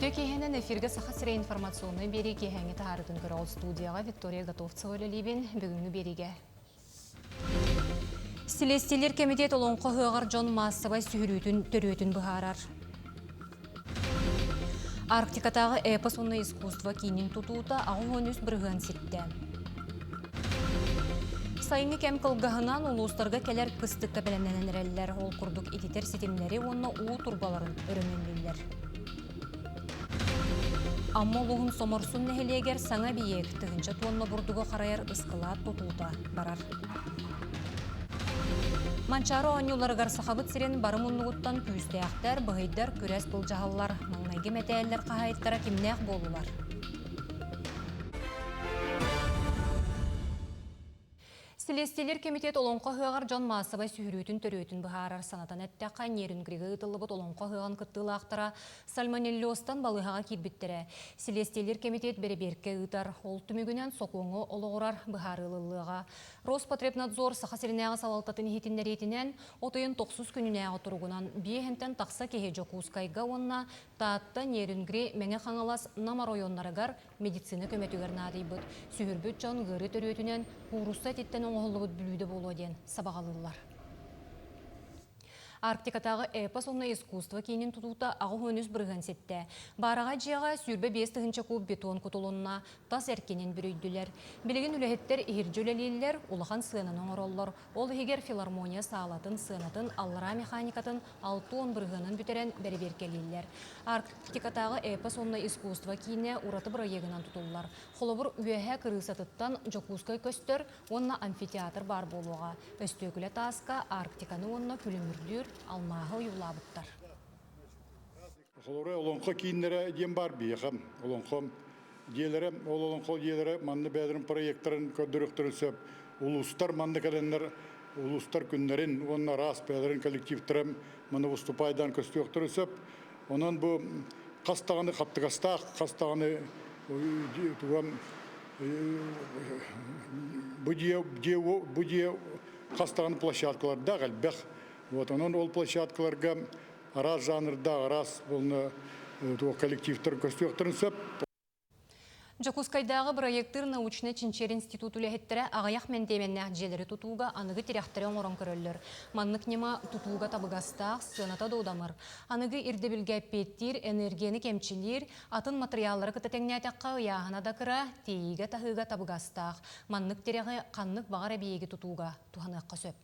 Үйде кейхенен эфирге сақасыра информационный бері кейхенге тағарытын көрі студияға Виктория Готовцева өлелейбен бүгінгі береге. Селестелер комитет олонқы ғығар Джон Массабай сүйіретін түретін бұхарар. Арктикатағы эпосонны искусство кейнін тұтуыта ағын өз бірғын сетті. Сайыңы кәм қылғағынан ұлыстарға кәлер қыстыққа бәлемненен әрелілер, ол күрдік ететер сетемлері онына ұу турбаларын өрінелілер. Амма ұлығын соморсын нәхелегер саңа биек түгінші туынна бұрдығы қарайар ұскылат тұтуыта барар. Манчары оңыларығар сақабыт сирен барым ұнығыттан күйісті ақтар, бұғайдар, көрәс бұл жағалар, маңнайғы мәтәлілер қағайыттара кемнәқ болулар. Селестелер комитет олонқы ғығар Джон Массабай сүйіретін түретін бұхарар санатан әттәққа нерін грегі ұтылыбыт олонқы ғығын күттілі ақтара сальмонеллиостан балығаға кирбіттірі. Селестелер комитет бәрі-берке ұтар, ол түмігінен соқуыңы олығырар бұхарылылыға. Роспотребнадзор сақасырынағы салалтатын хетіндер етінен, отайын 90 күнінәғы тұрғынан бейхентен тақса кеге жоқуызкайға онына таатта нерін гре мәңе қаңалас намар ойонларығар медицина көметігер надейбіт. Сүйірбіт жан ғыры түретінен ғұрыста теттен оңғылығыт бүлуді болу ден сабағалылар. Арктикатағы эпос онна искусство кейнін тұтуыта ағы өніз бірген сетті. Бараға жиға сүрбе 5-тігінші куб бетон құтылуына тас әркенен бүрейділер. Білеген үләхеттер ехіржөлелелер улахан сыынын оңыроллар. Ол егер филармония сағалатын, сыынатын, аллара механикатын 6-10 біргенін бүтерен бәрі-беркелелер. Арктикатағы эпос онна искусство кейіне ураты бірегінен тұтулар. Қолыбыр үйәхә кырысатыттан жокускай көстер, онна амфитеатр бар болуға. Өстөкілі тасқа Арктиканы онна күлімірдір алмағы ұйылабыттар. Олары олонқы кейінлері дем бар бейхам. Олонқы делері, олонқы делері манны бәдірін проекттарын көдіріқтірісіп, улустар манны кәденлер, улустар күнлерін, онна рас бәдірін коллективтірім маны выступайдан көстіқтірісіп, онын бұл қастағаны қаптығастақ, қастағаны бұдия қастағаны площадкаларда ғалбәқ. Онын ол площадкаларға арас жанрда, арас коллективтер көстіқтірісіп. Жокускайдағы проекттыр научны Чинчер институт үләхеттері ағаяқ мендеменне әкжелері тұтуға анығы теряқтары оңырын көрілер. Маннық нема тұтуға табығастақ, сыната доудамыр. Анығы ирдебілге петтір, энергияны кемчілер, атын материаллары кітетеңне әтәққа ұяғына дақыра, тейіге тағыға табығастақ. Маннық теряғы қаннық бағар әбейегі тұтуға туғаныққа сөп.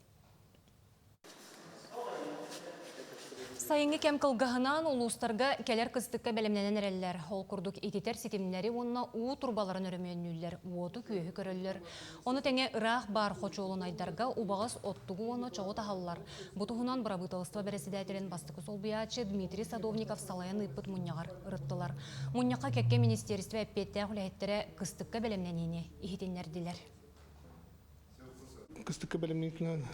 Сайыңы кәм қылғағынан ұлыстарға кәлер қыстыққа бәлемненен әрелілер. Ол күрдік ететер сетімлері онына ұу турбаларын өріменілер, уоты күйі көрілер. Оны тәңе ұрақ бар қочу олын айдарға ұбағыз оттығы оны чоғы тағалылар. Бұтығынан бұрабытылыства бәресідәтерін бастықы солбиячы Дмитрий Садовников салайын ұйпыт мұнияғар ұрыттылар. Мұнияқа кәкке министерстве әппетті әғілеттері қыстыққа бәлемненені ехетенлерділер. Қыстыққа бәлемненен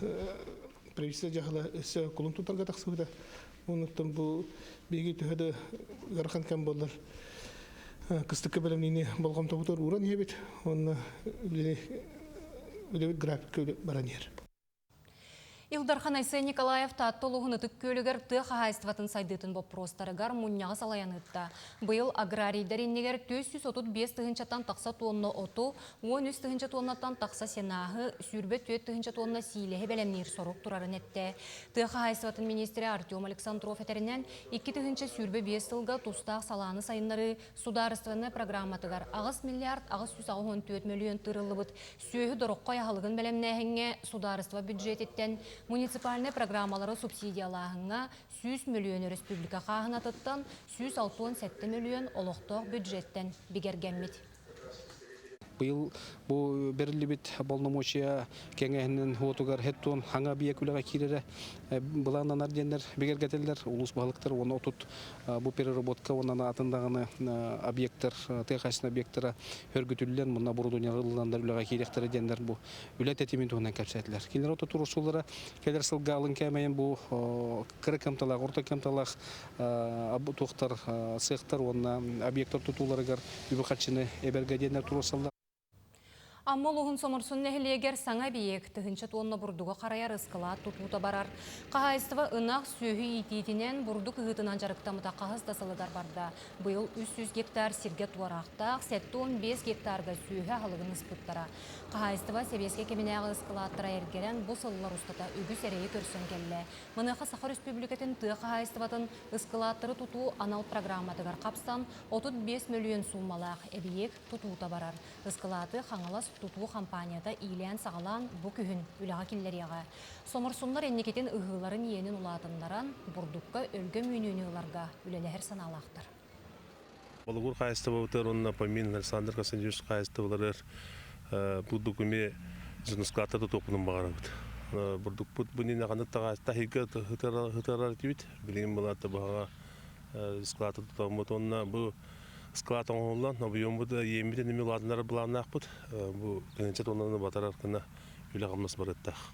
правительство жағыла өсі құлын тұтарға тақсығыда. Онықтан бұл бейге түйеді ғарқан кәм болдар. Қыстыққа бәлемнені болғам табытыр ұран ебет, оны үлебет график баран ер. Илдархан Айсай Николаев таттылығын үтік көлігер тұқ ағайыстыватын сайдытын боп простарығар мұнняғы салаяныдта. Бұйыл аграрийдар еннегер 435 тығынчаттан тақса тонны оту, 13 тығынча тоннаттан тақса сенағы, сүрбе 4 тығынча тонна сейлеге бәлемнер соруq тұрарын әтті. Тұқ ағайыстыватын министері Артем Александров әтерінен 2 тығынча сүрбе 5 сылға тұстақ саланы сайынлары сударыстываны программатығар ағыз миллиард, ағыз 164 миллион тұрылы бұд. Сүйі дұрыққа яғылығын бәлемнәхіңе сударыства бюджететтен муниципальный программалары субсидиялағыңа 100 миллион республика қағынатыттан 167 миллион олықтық бюджеттен бігергенмет. Бұл берілі бет болномочия кәңәхінен отуғар хеттуын хаңа биекуліға керері бұлағынан ардендер бігергетелдер, ұлыс бағылықтар, оны отут бұл переработка, онан атындағыны объекттер, тәқасын объекттері өргітілден, мұнна бұрудуния ғылдандар үліға керектері дендер бұл үләт әтемен туғынан кәпсәтілер. Келер оты тұрысулары, келер сылға алын кәмейін бұл кірі кәмталақ, орта кәмталақ тұқтар, сықтар, онна объекттер тұтуларығар үбіқатшыны әбергедендер тұрысылдар. Аммол уғын сомырсын нәхілегер саңа бейек тігінші туынна бұрдуға қараяр ысқылат тұтуыта барар. Қағайыстыва ынақ сүйі итетінен бұрдук ұғытынан жарықтамыта қағыз тасылыдар барда. Бұйыл 300 гектар сирге туарақтақ, 15 гектарға сүйі халығын ұспыттара. Қағайыстыва себеске кемінеғі ысқылаттыра ергерен бұл сылылар ұстата үгіз әрейі көрсін келі. Мұныға Сахар Республикатын тұғы қағайыстыватын ысқылаттыры тұту анал программатығар қапстан 35 миллион суммалақ әбиек тұтуыта барар. Ысқылаты қаңылас тұтуы компанияда илен сағалан бұ күхін үліға келлерияға. Сомырсунлар еннекетін ұғыларын енін ұлатындаран бұрдыққа өлгі мүйнүйніларға үлелер саналақтыр. Балығыр қайыстығы өтер, онына помин Александр Касандевич қайыстығы бұдық үме жынысқылаттарды тоқының бағара бұд. Бұрдық бұд бұнын ағандық тағайыстағы ғытарар дейбіт. Білген болаты бағаға жынысқылатты тұтағым бұд. Онына бұл Склад оңғылан, объем бұд, ембеден емел адынары бұлағын ақпыд. Бұл генечет онланы батар арқына үйлі қамнасы бар өттіқ.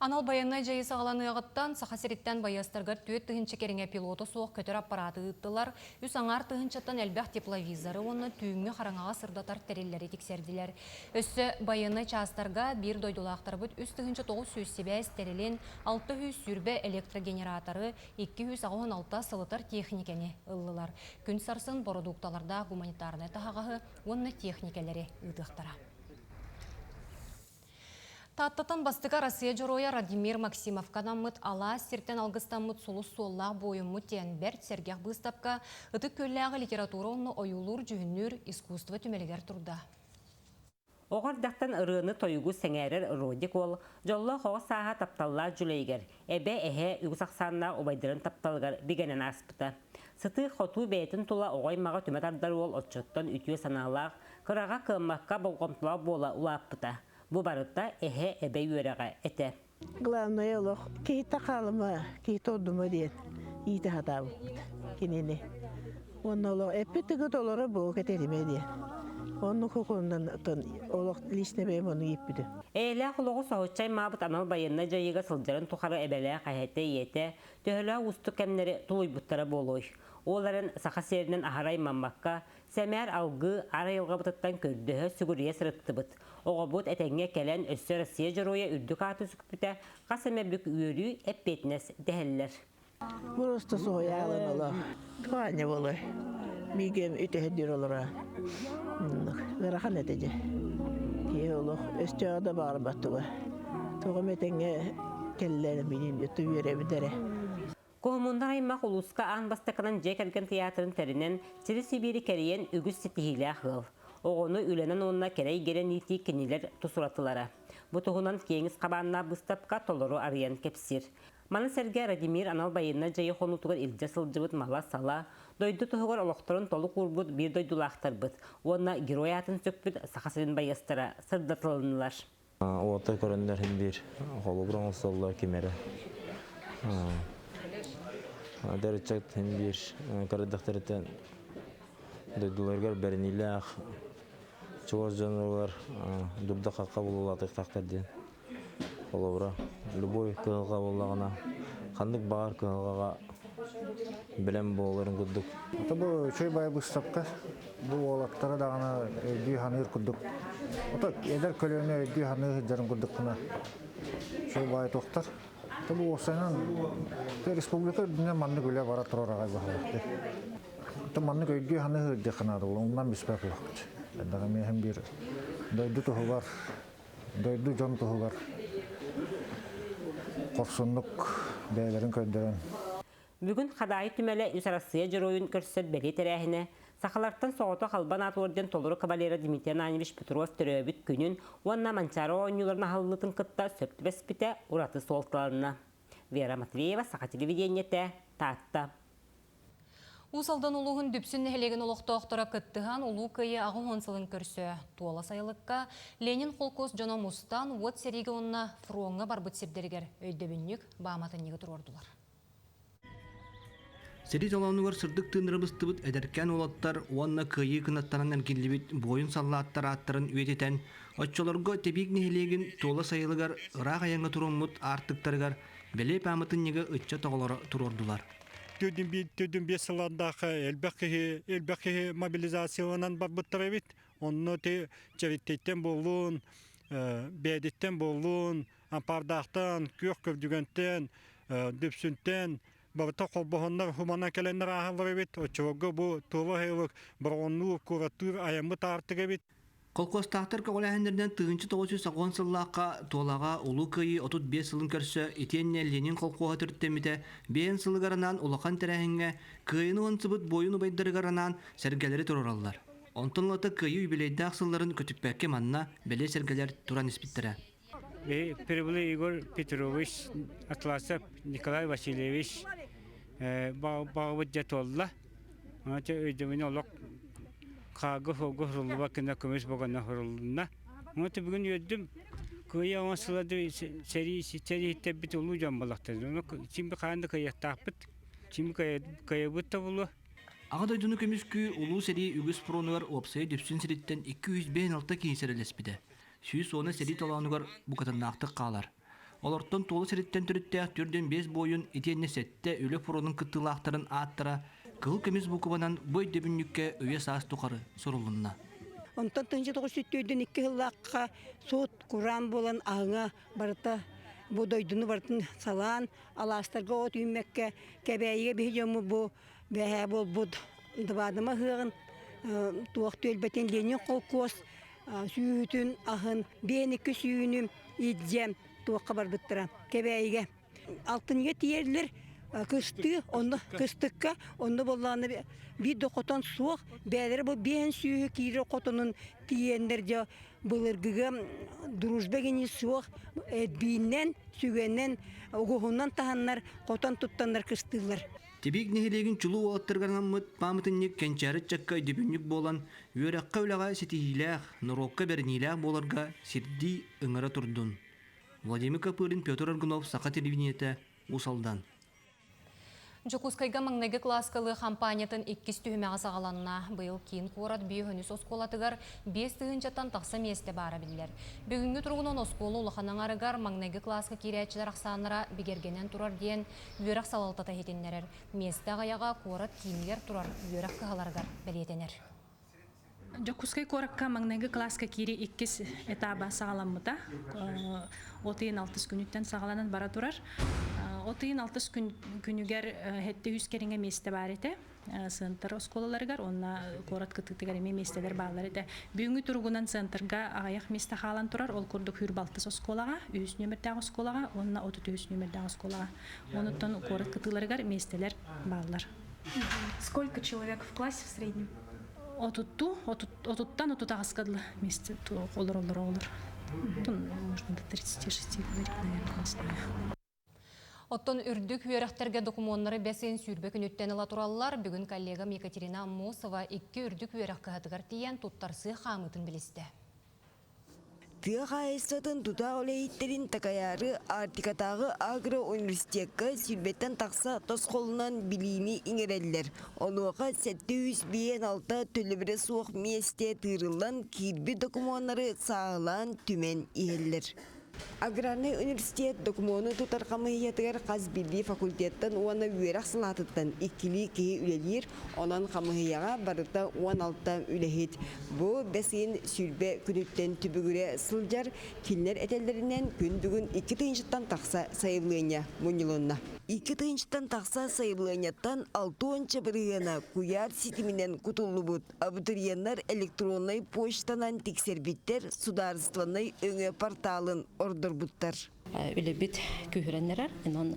Анал баяннай жайы сағаланы ағыттан, сақасереттен баястарғар түйет түгінші керіңе пилоты соқ көтер аппараты ұттылар. Үс аңар түгіншеттен әлбәқ тепловизоры оны түйіңі қараңаға сырдатар тәрелері тексерділер. Өссі баяннай частарға бір дойдулақтар бұд үс түгінші 900 себәз тәрелен 600 сүрбе электрогенераторы 216 сылытар техникені ұлылар. Күн сарсын бородуқталарда гуманитарны тағағы оны техникелері ұдықтара. Таттатан бастыға Россия жороя Радимир Максимов канамыт ала сертен алғыстамыт солыс соллақ бойымыт тен бәрт сергех бұстапқа ұты көлләғы литература оны ойулур жүхіннүр искусство түмелігер тұрда. Оғардақтан ұрыны тойығы сәңәрір родик ол, жолы қоғы саға тапталла жүлейгер, әбе әхе үгісақсанна обайдырын тапталғар бігенен аспыта. Сыты қоту бәйтін тұла оғаймаға түмет ардар ол отчоттан үтіе саналақ, қыраға қылмаққа болғымтыла бола ұлаппыта. Бұл барытта әхе әбе үйереға әті. Главное олық, кейті қалымы, кейті одымы дейін, иті хатабы кенені. Оның олық әппеттігі толары бұл кәтеріме дейін. Оның құқығынан олық личный бәйім оның еппіді. Әйлі құлығы соғытчай мабыт анал байынна жайыға сылдарын тұқары әбәлі қайетті еті, төхілі ұсты кәмнері тұлой бұттары болой. Оларын сақа серінен ағарай маммаққа, сәмәр алғы арайылға бұтыттан көрдігі сүгірие сырытты бұт. Оға бұт әтәңе кәлән өссі Россия жыроя үрдік аты сүкпіті қасымә бүк үйірі әппетінес дәхелілер. Бұрысты соғай ағын олық. Туғаны болы. Мигем үтіхеддер олыра. Ғырақан әтеде. Кей олық өсті ағда бағыр баттыға. Туғым әтәңе кәлілерін менен өтті үйері бідері. Kohumunda haymaq uluska an bastakanan jekergen teatrın terinen Çiri Sibiri keriyen ügüs sitihile ağıl. Oğunu ülenen onunla kerey geren iti keniler tusuratılara. Bu tuğunan kiyeniz qabanına bıstapka toloru arayan kepsir. Manı serge Radimir anal bayınna jayı xonutugar ilce sılcıbıt mala sala, doydu tuğugar oloqtorun tolu kurbut bir doydulaqtar bıt. Ona giroyatın sökbüt saxasırın bayastıra sırdatılınlar. Oğata körünlerin bir hologram olsalar kemeri. Derçek hem bir karadakterden doydulargar bereniyle çoğu canlılar durda kakabul olarak takdirdi. Olavra, любой kılga olağına, kandık bağır kılgağa bilen boğuların kudduk. Bu şey bayağı bu sapka, bu oğlaklara da ana ödüğü hanır kudduk. Ota eder kölüğüne ödüğü hanır hıccarın kuddukuna. Şey bayağı toktar. Bu olsaynan Respublika dünya manlık öyle var atır oraya bağlıktı. Manlık ödüğü hanır hıccar kanadı, ondan bir sebep yok. Daha hem bir doydu tuğu var, doydu can tuğu var. Korsunluk beylerin köyderen. Bugün Xadayı tümele Üsarasıya jıroyun körsöt beli terehine, Saxalardan soğutu qalban atordен toluru kabalera Dimitriy Ananyevich Petrov töröbüt günün, onna mançara oynularına hallıtın kıtta söptü bespite uratı soltalarına. Vera Matveyeva, Saxa televideniyete, Tatta. Usaldan uluğun düpsün nehilegen uluqtoqtara kıttıhan ulu kıyı ağı honsılın körsö. Tuola sayılıkka Lenin Xolkos Jona Mustan Wot serigi onna fronga barbıt sebderiger öydebünlük bağmatın yıgıtır ordular. Сери толонугар сырдык тынырыбыстыбыт эдеркен олаттар уанна кыйы кынаттаран эркелибит бойын саллааттар аттарын үететен отчолорго тебик нехилегин тола сайылыгар ыраак аяңга туруммут артыктарыгар беле памытын неге ычча тоголоро турордулар. Төдүн бес сыландагы элбекки мобилизациянан барбыттар бит. Onunla te çevittetten bolun, bedetten bolun, ampardaktan, kök köpdügenten, düpsünten, Bavta kolbohonlar humana kelenler ahılır bit. O çoğu bu tuğla heylik bronlu kuratür ayamı tartı bit. Kolkostahtar kağolahenlerden tığınçı 990 sıllıqqa tuğlağa ulu kıyı 35 sılın körse etenne Lenin kolkoğa türttemite beğen sılgarından ulaqan terehenge kıyını onsıbıt boyunu baydırgarından sergeleri tururallar. Ontunlata kıyı übeleyde aksılların kötükbekke manna bele sergeler turan ispittere. Прибыли Игорь Петрович, Атласов Николай Васильевич, Багваджатолла. Вот это у него кагы хогурулва кена көмөс богана хурулна. Вот бүгүн өдүм кыя онсылады сери тебит улуу жамбалакта. Чимби канды кыя таппыт. Чимби кыя бутта булу. Ağa doydunu kömüskü ulu seri ügüs pronugar opsaya düpsün seritten 256 kiyserelespide. Süyüs ona seri tolanıgar bu kadar naqtıq qalar. Olorton tolu seritten türütte türden 5 boyun etenne sette ölü pronun kıttılaqtарын attıra kıl kömüs bukubanan boy debünlükке öye saas tukarı sorulunna. Ondan tınca doğu süttüydün 2 yıllıqqa soğut kuran bolan ağına barıta bu doydunu barıtın salan alastarga ot üymekke kebeyige bir jomu bu ve bol bud dıbadıma hığın tuğuk tölbeten Lenin kolkos süyütün ahın ben 2 süyünüm idcem tuğukka barbıttıra kebeyige altın yet yerler kıstı onu kıstıkka onu bollanı bir dokoton soğuk beler bu ben süyü kiri kotonun tiyenlerce bulurgıga duruzbegeni soğuk binden sügenden oğuhundan tahanlar koton tuttanlar kıstılar. Tebik nehilegin çulu oğattırganan mıt pamıtınlık kençarı çakka dübünlük bolan yörekka ulağa setihileğ nurokka bernileğ bolarga sirdi ıngara turdun. Vladimir Kapırın Pyotr Argunov Saqa televideniyete Usaldan. Жокускайга маңнайгы класкалы компаниятын 2 түйімеға сағаланына бұйыл кейін қорат бейхөніз осколатығар 5 түйінчаттан тақса месте бары білдер. Бүгінгі тұрғынан осколы ұлықанан арығар маңнайгы класка кереячілер ақсаныра бігергенен тұрар дейін үйерақ салалтата хетенлерер. Месте ағаяға қорат кейінгер тұрар үйерақ қығаларғар бәлетенер. Жокускай коракка маңнайгы класска кири 2 этаба сағаламыта. Отыйын 6 күніттен сағаланан бара тұрар. Отыйын 6 күнігер хетте 100 керінге месте бар еті. Сынтыр осколаларығар, онна корат кытықтығар еме местелер бағалар еті. Бүгінгі тұрғынан сынтырға ағаяқ месте қалан тұрар. Ол күрдік хүрбалтыс осколаға, 100 нөмірдегі осколаға, онна 33 нөмірдегі осколаға. Оныттан корат кытыларығар местелер бағалар. Сколько человек в классе в среднем? Отуттан отутағасқадлы месте олар. Можно до 36 говорить, наверное. Оттон үрдік үйеректерге документары бәсен сүрбек үніттен ала туралылар. Бүгін коллегам Екатерина Мосова 2 үрдік үйерек қағатығар тиен туттарсы қамытын білісті. Тыға айсатын тута олейіттерін такаяры артикатағы агро университетка сүрбеттен тақса тосқолынан біліні иңерелілер. Олуға 706 төлібірі суық месте тырылан кирби документтары сағылан түмен иелілер. Аграрный университет документы тутар камыйятыгар казбилли факультеттен уана үйерак сылатыттан 2 кеи үлелер, онан камыйяга барыта 16 үлехет. Бу бесин сүрбе күнүттен түбүгүре сылжар кинлер этеллеринен күндүгүн 2 тыйынчыттан такса сайылыйня мунилонна. 2 тыйынчыттан такса сайылыйняттан 6 бирыгына куяр ситиминен кутулубут. Абитуриенттер электронный почтанан тексербиттер сударствоный өңө порталын ордор буттар. Үлебит күһүреннерер, анан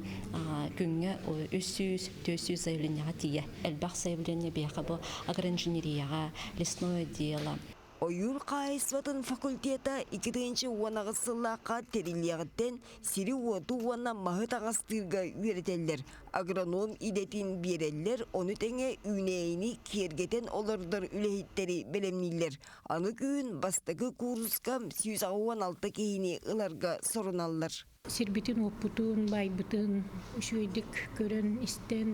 күнгө 300 заявленияга тие. Элбах заявление бияка бу агроинженерияга, лесное дело. Ойур қайсватын факультета 2-нче уанағы сыллаққа терилияғыттен сири уату уана мағыт ағастырға үйретелер. Агроном идетін берелер, оны тәңе үнейіні кергетен олардар үлехеттері белемнейлер. Аны күн бастығы курскам 116 кейіні ыларға сорыналар. Сирбитин опутун, байбытын, үшөйдік көрін, істен,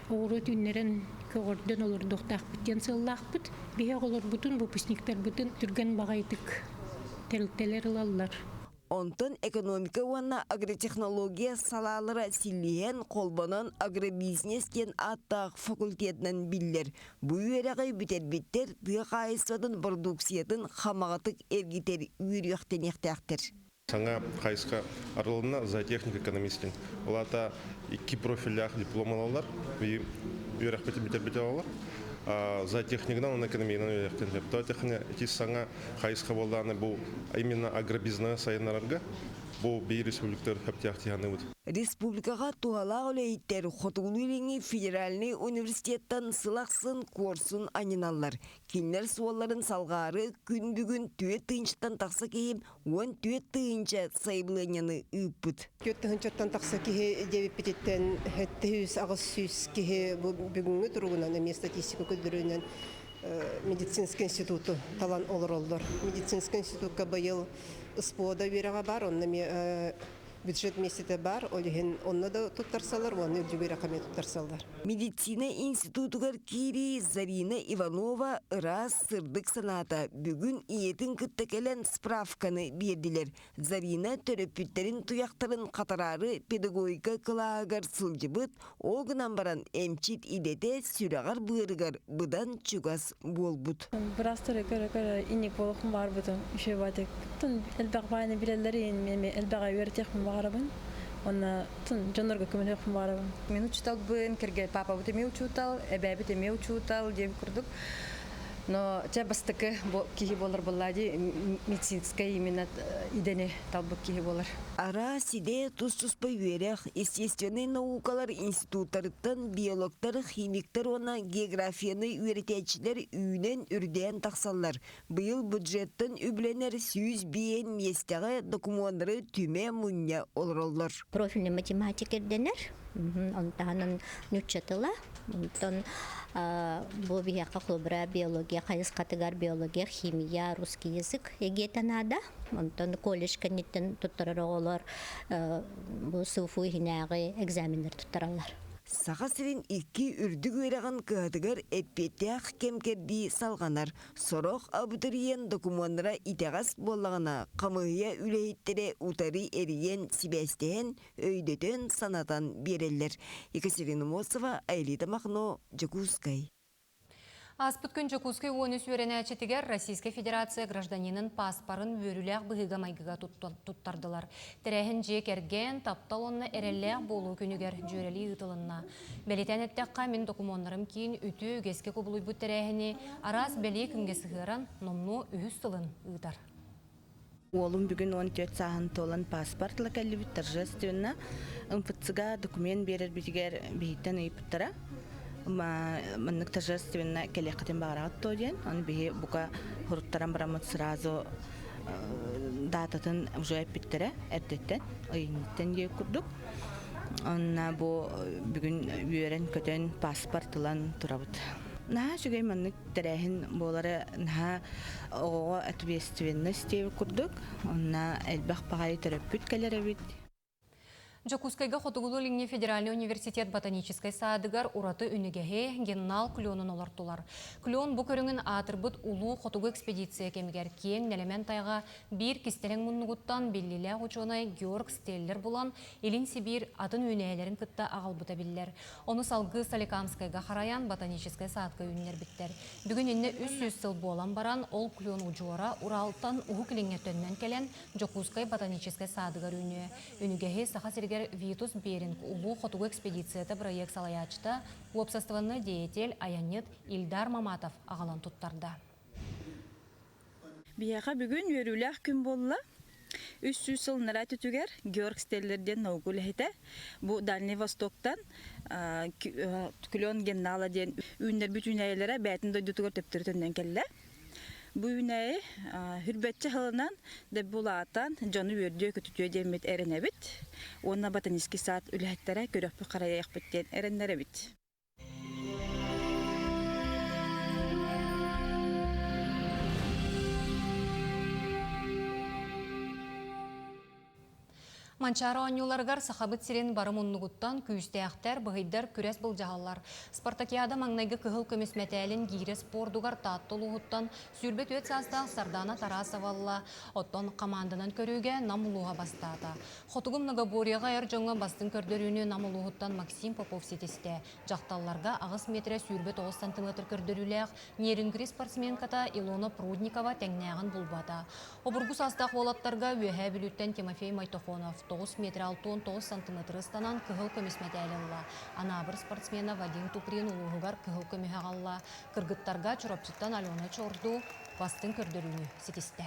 оғыры түннерін көғырден олар доқтақ біттен сыллақ біт. Бейе олар бұтын, бұпысниктер бұтын түрген бағайтық тәрілтелер ылалар. Онтон экономика уанна агротехнология салалары силиен колбонон агробизнес кен аттақ факультетнен биллер. Бу үйерағай бүтербиттер тыа қайысвадын продукциятын хамағатык эргитер үйріқтенектәқтір. Саңа қайысқа арылына зоотехник экономистин. Олата 2 профилях диплом алалар, үйерәқ бүтербитер алалар. Зоотехникдан, он экономиядан үйерәқтен. Тоотехне саңа қайысқа болданы бұл именно агробизнес сайынларга. Бұл бей республиктер хөптяқтияны бұд. Республикаға туғала олейттер Хотулуйлеңі федеральный университеттен сылақсын корсын аниналар. Кинлер суаларын салғары күн бүгін түйет тыынчыттан тақса кейім, он түйет тыынча сайбылыняны үппіт. Түйет тыынчыттан тақса кейі девіп бітеттен әттіғіз ағыз сүйіз кейі бүгінгі тұрғынан әме статистика көдірінен медицинский институты талан олар олар. Медицинский институтқа байыл СПО-да вераға бар, онна бюджет месяце бар, онна да туттарсалар, онна үдігірақаме туттарсалар. Медицина институтығар кири Зарина Иванова ырас сырдық саната. Бүгін иетін күттекелен справканы берділер. Зарина төрөпүттерін туяқтарын қатарары педагогика кылаагар сылжыбыт, оғынан баран эмчит идете сүрағар бұйырығар бұдан чугас болбут. Бірастыры көрі инек болуқым бар бұдың, үші бадық. Әлбәқ байыны білелері әлбәға өретекім бағарабын. Онна жонорга көмін өқім барабын. Мен учутал бын, кірге папа бұтеме учутал, әбәбі теме учутал деп күрдік. Но те бастықы кейі болар болады, медицинская именно идене талбық кейі болар. Ара сиде тұс-тұспа үйерек, естественный наукалар институттарыттан биологтар, химиктар, она географияны үйретечілер үйнен үрден тақсалар. Бұйыл бюджеттен үбленер 100 бейін местеғі документтары түме мұння олар. Профильный математикерденер, онтағынан нүтчатыла, онтан бұл бияқа құлбыра биология, қайыз қатығар биология, химия, русский язык егетанада. Онтан колледж кәнеттен тұттарар олар, бұл сылфу хинағы экзаменер тұттаралар. Саға сірін 2 үрдік өреген кәдігер әппетәқ кемкерді салғанар. Сороқ абутыриен документара итағас болағына қамығыя үлейттері ұтары әріен сибәстен өйдетен санатан берелер. Екатерина Мосова, Айлита Махно, Джакускай. Аспыткын Жокускай оны сөрені әчетігер Российская Федерация гражданинын паспарын вөріләқ бұғыға майгыға туттардылар. Тәрәхін жек әрген таптал онны әрелләқ болу күнігер жөрелі ұтылынна. Бәлетен әттәққа мен документтарым кейін үті үгеске көбілуй бұт тәрәхіні арас бәлі күнге сығыран номну үхіс тылын ұтар. Олым бүгін 14 сағын толын паспортлы кәлі бүт торжественно МФЦ-га документ берер бітігер бейттен ұйпыттара. Маннык торжественно келекатен багарат тоден, он бие бука хуруттаран барамыт сразу дататын уже эпиттере эрдеттен, ойниттен ге курдук. Онна бу бүгүн үйөрен көтөн паспортлан турабыт. На жүгей маннык терехин болары на ого ответственность деп курдук. Онна элбах багай терапевт келеребит. Жокускайга Хотугулу Линне Федеральный университет ботанической садыгар ураты үнігеге геннал клёнын олартулар. Клён бұ көріңін атырбыт улу Хотугу экспедиция кемігер кен нелемен тайға бір кистелен мұнығыттан беллилі ғучонай Георг Стеллер бұлан Елін Сибир атын үнәлерін кытта ағалбыта білдер. Оны салғы Соликамскайга хараян ботанической садқа үннер біттер. Бүгін енне 300 сыл болан баран ол клён ұжуара Уралтан ұғы кіліңетөннен келен Жокускай ботанической садыгар үнігеге сақа Витус Беринг улу Хотугу экспедицияты проект салаячта обществоны деятель Аянет Ильдар Маматов ағалан туттарда. Бияға бүгін өріләқ күн болла. 300 сыл нара түтігер Георг Стеллерден наугул әйті. Бұл Дальний Востоктан клён геннала ден үйіндер бүтін әйелері бәтін дойдутығыр төптіртінден келі. Бу үнәйі хүрбәтчі ғылынан да бұлатан жоны өрді көтүтуе демет әріне біт. Онна ботанический сад үләттері көрөпі қараяқ біттен әрінлері біт. Манчары оңюларгар сахабыт сирен барым оннугуттан күйістеяқтар, бұғайдар күрес бұл жағалар. Спартакиада маңнайғы кығыл көмес мәтәлін гейре спордугар таттылуғыттан сүрбет өт састақ Сардана Тарасавалла оттон командынан көріге намылуға бастады. Хотугум Нагаборияға әр жоңға бастың көрдірүүні намылуғыттан Максим Попов сетесте. Жақталларға ағыс метре сүрбет 9 см көрдіріләқ нерінгірі спортсменката Илона Прудникова тәңнәғын бұлбада. Обыргу састақ олаттарға өйә біліттен Тимофей Майтохонов 9 метр 6-9 см станан кығыл көмес мәтәлілла. Анабыр спортсмена Вадим Туприн улуғығар кығыл көмеге қалла. Кыргыттарға чұрапчыттан Алена Чорду бастың көрдірүүні сетесте.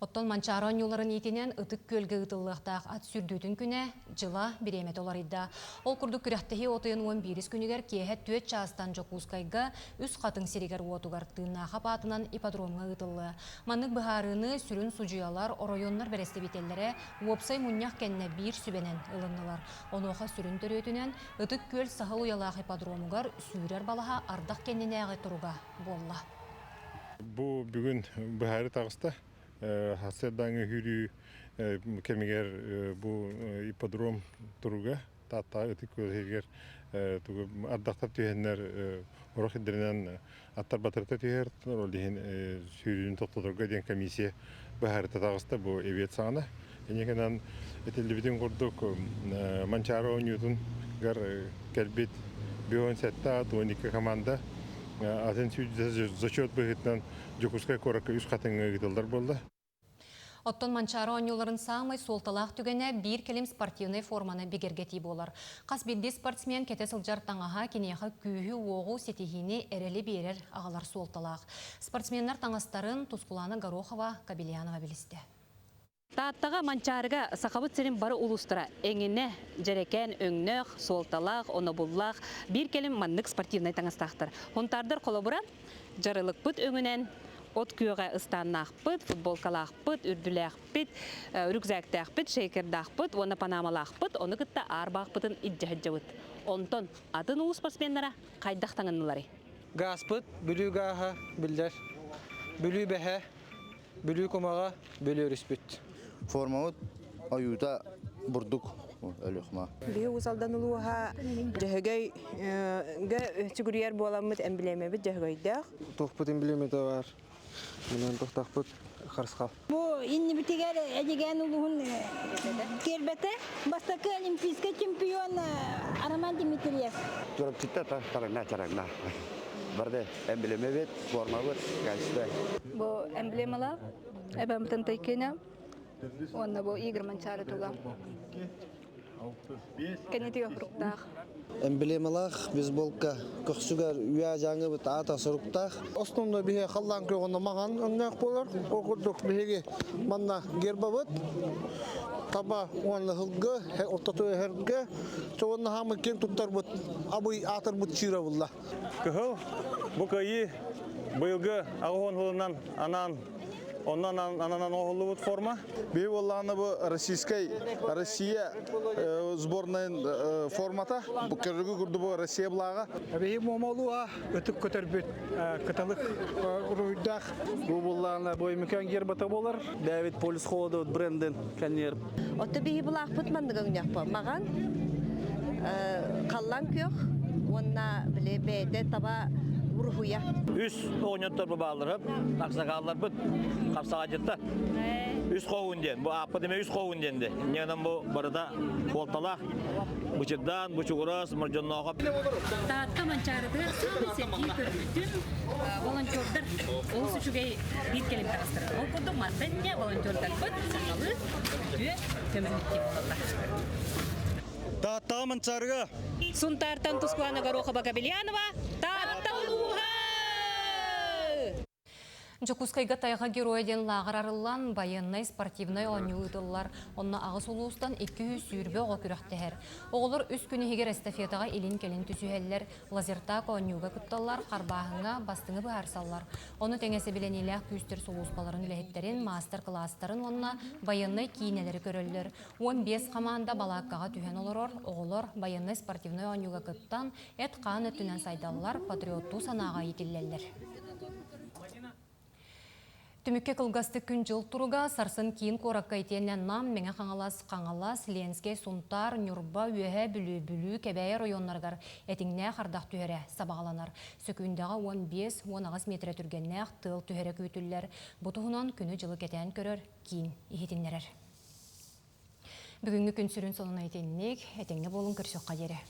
Оттон Манчары оңюларын етенен ұтық көлгі ұтылықтақ ат сүрдүтін күне жыла биремет олар идда. Ол күрдік күрәқтіхи отыын 11 күнігер кейхет төет частан жокускайға үс қатын серегер отуғар тынаға батынан ипподромға ұтылы. Манық бұхарыны сүрін сұжиялар, оройонлар бәресті бетелері уопсай мұнях кәнне бір сүбенен ылынылар. Оноға сүрін төрөтінен ұтық көл сағыл уялақ ипподромығар сүйрер балаға ардақ кәннене ағы тұруға болла. Бұл бүгін бұхары тағыста Хаседаңы хүрі кемегер бұл ипподром тұруға, тата ұтық көлгер ардақтар түйенлер орох едерінен аттар батырта түйер, олдеген сүйрінің тоқтадырға ден комиссия бұхары тағыста бұл әвет сағына. Енекенен әтелдібіден құрдық Манчары оңютын ғар кәлбет бүйон сәтті ат 12 команда атын сүйді зачет бұғытынан Жокускай коракка үз қатыңға ғытылдар болды. Оттон Манчары оңюларын саңмай солталақ түгіне бір келім спортивный форманы бігергеті болар. Қас білді спортсмен кете сылжар таңаға кенеға күйі оғу сетихіне әрелі берер ағалар солталақ. Спортсменлер таңастарын Тускуланы Горохова, Кабелянова білісті. Таттаға Манчарыға сақабыт серін бары улустыра. Әңіне жәрекен, өңнөк, солталақ, онобуллақ, бір келім маннық спортивный таңастақтыр. Онтардыр қолабыра жарылық бұт өңінен, от күйеға ұстаннақ бұт, футболкалақ бұт, үрділәқ бұт, үрікзәктәқ бұт, шейкердақ бұт, оны панамалақ бұт, оны күтті арбақ бұтын иддәхіджі бұт. Онтон, атын ұлы спортсменлері қайдақтаңынылары. Газ бұт, бүлі ғаға білдер, бүлі бәхә, бүлі комаға, бүлі өріс бұт. Формамыт аюта бурдук өлөкма. Бие усалдан улуха жагай чигурияр боламыт эмблемебит жагайдак. Тохпут эмблемети бар. Менен тохтакпут харска. Бу инни битигер эдеген улугун кербете бастакы олимпийский чемпион Араман Дмитриев. Турап титта тарана чарагна. Барде эмблемебит, формабыт, кайсты. Бу эмблемалар эбемтен тайкена. Онна бу игр Манчары туга. Кенетио фруктах. Эмблемалах бейсболка көксүгөр уя жаңы бит ата соруктах. Основно бие халлан көгөнө маган өңнөк болор. Окурдук биге манна гербабыт. Таба онна хылгы, ортото херге. Чогонна хамы кен туттар бут. Абый атыр бут чира булла. Кыгыл бу кайы быйылгы агон хылынан анан оннан ананан оғылы форма. Бей олланы бұл Россия сборная формата. Бұл көрігі күрді бұл Россия бұлаға. Бей момалуға өтіп көтербет каталық ұруйдақ. Бұл бұлланы бой мүкен гербата болар. Давид полис қолады бренден кәнер. Отты бей бұлақ бұтмандығын яқпа. Маған қаллан көк, онна біле бәйді таба Урхуя. Үс оңоттор bağlarıp, aksakalar bu kapsağa gitti. Üst kovun den. Bu apı deme üst kovun dendi. Neden bu barada voltalak, bıçıdan, bıçıkuras, mırcanlığa. Tatta Mançarı'da seki körüktüm. Volontörler olsun şu bir kelime karıştırır. O kodum madde volontörler bıt, sakalı, ve kömürlükte olurlar. Tatta Mançarı'ga. Сунтартан Тускуланы Горохова, Кабелянова, Татталуха! Жокускайга тайга геройден лағарарылан байыннай спортивнай оңю ұтылар. Онна ағыс олуыстан 200 сүйірбе оға күріқтігер. Оғылар үс күні егер эстафетаға илин келін түсүхеллер, лазертак оңюға күтталар, қарбағыңа бастыңы бұғарсалар. Оны тәңесі білен еләқ күйістер солуспаларын үләхеттерін, мастер-кластарын онна байыннай кейінелері көрілдер. 15 команда балаққаға түйен олар, оғылар байыннай спортивнай оңюға күттан, әт қаны түнен сайдалар, патриотту санаға етілелер. Түмікке кылгасты күн жыл тұруға сарсын кейін қораққа етенен нам меңе қаңалас, Ленске, Сунтар, Нюрба, Өйе, Бүлі, Кәбәйі районларғар әтіңне қардақ түйері сабағаланар. Сөкүйіндегі 15-10 метр түргенне тыл түйері көйтілілер. Бұтығынан күні жылы кетен көрір, кейін ехетінлерер. Бүгінгі күн сүрін сонына етеннек, әтеңне болын көрсек қадері.